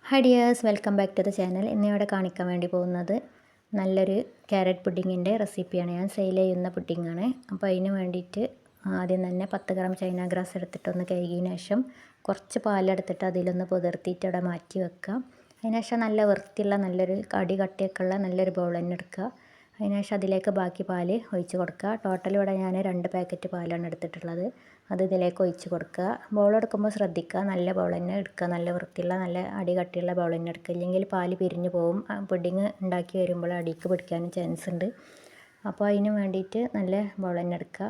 Hi dears, welcome back to the channel. ഇന്നിവിടെ കാണിക്കാൻ വേണ്ടി പോകുന്നത് നല്ലൊരു ക്യാരറ്റ് പുഡിങ്ങിൻ്റെ റെസിപ്പിയാണ്. ഞാൻ സെയിൽ ചെയ്യുന്ന പുഡിങ്ങാണ്. അപ്പോൾ അതിന് വേണ്ടിയിട്ട് ആദ്യം തന്നെ 10 ഗ്രാം ചൈന ഗ്രാസ് എടുത്തിട്ടൊന്ന് കഴുകിയതിന് ശേഷം കുറച്ച് പാലെടുത്തിട്ട് അതിലൊന്ന് പുതിർത്തിയിട്ട് അവിടെ മാറ്റി വെക്കുക. അതിന് ശേഷം നല്ല വൃത്തിയുള്ള നല്ലൊരു കട്ടിയൊക്കെ ഉള്ള നല്ലൊരു ബൗൾ തന്നെ എടുക്കുക. അതിന് ശേഷം അതിലേക്ക് ബാക്കി പാല് ഒഴിച്ച് കൊടുക്കുക. ടോട്ടൽ ഇവിടെ ഞാൻ 2 പാക്കറ്റ് പാലാണ് എടുത്തിട്ടുള്ളത്. അത് ഇതിലേക്ക് ഒഴിച്ച് കൊടുക്കുക. ബൗൾ എടുക്കുമ്പോൾ ശ്രദ്ധിക്കുക, നല്ല ബൗൾ തന്നെ എടുക്കുക. നല്ല വൃത്തിയുള്ള നല്ല കട്ടിയുള്ള ബൗൾ തന്നെ എടുക്കുക. ഇല്ലെങ്കിൽ പാല് പിരിഞ്ഞു പോകും. പുഡിങ് ഉണ്ടാക്കി വരുമ്പോൾ അടിക്ക് പിടിക്കാനും ചാൻസ് ഉണ്ട്. അപ്പോൾ അതിന് വേണ്ടിയിട്ട് നല്ല ബൗൾ തന്നെ എടുക്കുക.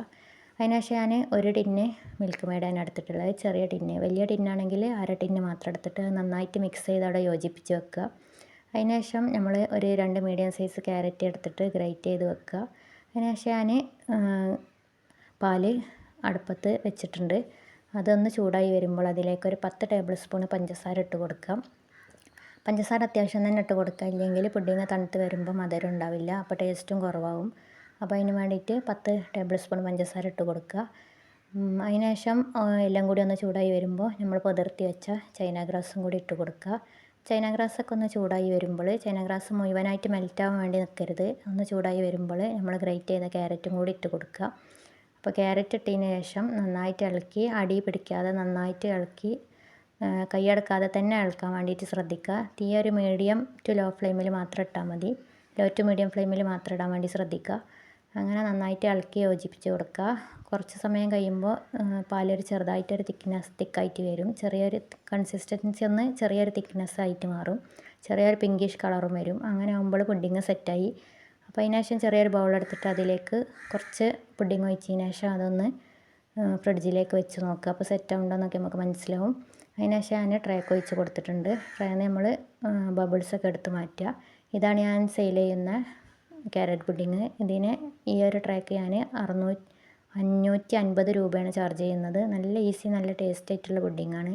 അതിന് ശേഷം ഞാൻ ഒരു ടിന്ന് മിൽക്ക് മെയ്ഡാണ് എടുത്തിട്ടുള്ളത്. ചെറിയ ടിന്ന്. വലിയ ടിന്നാണെങ്കിൽ അര ടിന്ന് മാത്രം എടുത്തിട്ട് നന്നായിട്ട് മിക്സ് ചെയ്ത് അവിടെ യോജിപ്പിച്ച് വെക്കുക. അതിന് ശേഷം നമ്മൾ ഒരു 2 മീഡിയം സൈസ് ക്യാരറ്റ് എടുത്തിട്ട് ഗ്രേറ്റ് ചെയ്ത് വെക്കുക. അതിന് ശേഷം ഞാൻ പാല് അടുപ്പത്ത് വെച്ചിട്ടുണ്ട്. അതൊന്ന് ചൂടായി വരുമ്പോൾ അതിലേക്ക് ഒരു 10 ടേബിൾ സ്പൂൺ പഞ്ചസാര ഇട്ട് കൊടുക്കാം. പഞ്ചസാര അത്യാവശ്യം തന്നെ ഇട്ട് കൊടുക്കുക. ഇല്ലെങ്കിൽ പുഡിങ് തണുത്ത് വരുമ്പോൾ മധുരം ഉണ്ടാവില്ല, അപ്പോൾ ടേസ്റ്റും കുറവാകും. അപ്പോൾ അതിന് വേണ്ടിയിട്ട് 10 ടേബിൾ സ്പൂൺ പഞ്ചസാര ഇട്ട് കൊടുക്കുക. അതിന് ശേഷം എല്ലാം കൂടി ഒന്ന് ചൂടായി വരുമ്പോൾ നമ്മൾ പുതിർത്തി വെച്ച ചൈന ഗ്രാസും കൂടി ഇട്ട് കൊടുക്കുക. ചൈന ഗ്രാസൊക്കെ ഒന്ന് ചൂടായി വരുമ്പോൾ, ചൈന ഗ്രാസ് മുഴുവനായിട്ട് മെൽറ്റാവാൻ വേണ്ടി നിൽക്കരുത്. ഒന്ന് ചൂടായി വരുമ്പോൾ നമ്മൾ ഗ്രേറ്റ് ചെയ്ത ക്യാരറ്റും കൂടി ഇട്ട് കൊടുക്കുക. അപ്പോൾ ക്യാരറ്റ് ഇട്ടതിന് ശേഷം നന്നായിട്ട് ഇളക്കി, അടി പിടിക്കാതെ നന്നായിട്ട് ഇളക്കി, കൈയടക്കാതെ തന്നെ ഇളക്കാൻ വേണ്ടിയിട്ട് ശ്രദ്ധിക്കുക. തീ ഒരു മീഡിയം ടു ലോ ഫ്ലെയിമിൽ മാത്രം ഇട്ടാൽ മതി. ലോ ടു മീഡിയം ഫ്ലെയിമിൽ മാത്രം ഇടാൻ വേണ്ടി ശ്രദ്ധിക്കുക. അങ്ങനെ നന്നായിട്ട് ഇളക്കി യോജിപ്പിച്ച് കൊടുക്കുക. കുറച്ച് സമയം കഴിയുമ്പോൾ പാലൊരു ചെറുതായിട്ടൊരു തിക്കായിട്ട് വരും. ചെറിയൊരു കൺസിസ്റ്റൻസി ചെറിയൊരു തിക്നെസ് ആയിട്ട് മാറും. ചെറിയൊരു പിങ്കിഷ് കളറും വരും. അങ്ങനെ ആകുമ്പോൾ പുഡിങ് സെറ്റായി. അപ്പോൾ അതിന് ശേഷം ചെറിയൊരു ബൗൾ എടുത്തിട്ട് അതിലേക്ക് കുറച്ച് പുഡിങ് ഒഴിച്ചതിന് ശേഷം അതൊന്ന് ഫ്രിഡ്ജിലേക്ക് വെച്ച് നോക്കുക. അപ്പോൾ സെറ്റാവുണ്ടോ എന്നൊക്കെ നമുക്ക് മനസ്സിലാവും. അതിന് ശേഷം ഞാൻ ട്രേക്ക് ഒഴിച്ച് കൊടുത്തിട്ടുണ്ട്. ട്രേന്ന് നമ്മൾ ബബിൾസൊക്കെ എടുത്ത് മാറ്റുക. ഇതാണ് ഞാൻ സെയിൽ ചെയ്യുന്ന ക്യാരറ്റ് പുഡിങ്. ഇതിന് ഈ ഒരു ട്രേക്ക് ഞാൻ 550 രൂപയാണ് ചാർജ് ചെയ്യുന്നത്. നല്ല ഈസി, നല്ല ടേസ്റ്റ് ആയിട്ടുള്ള പുഡിങ്ങാണ്.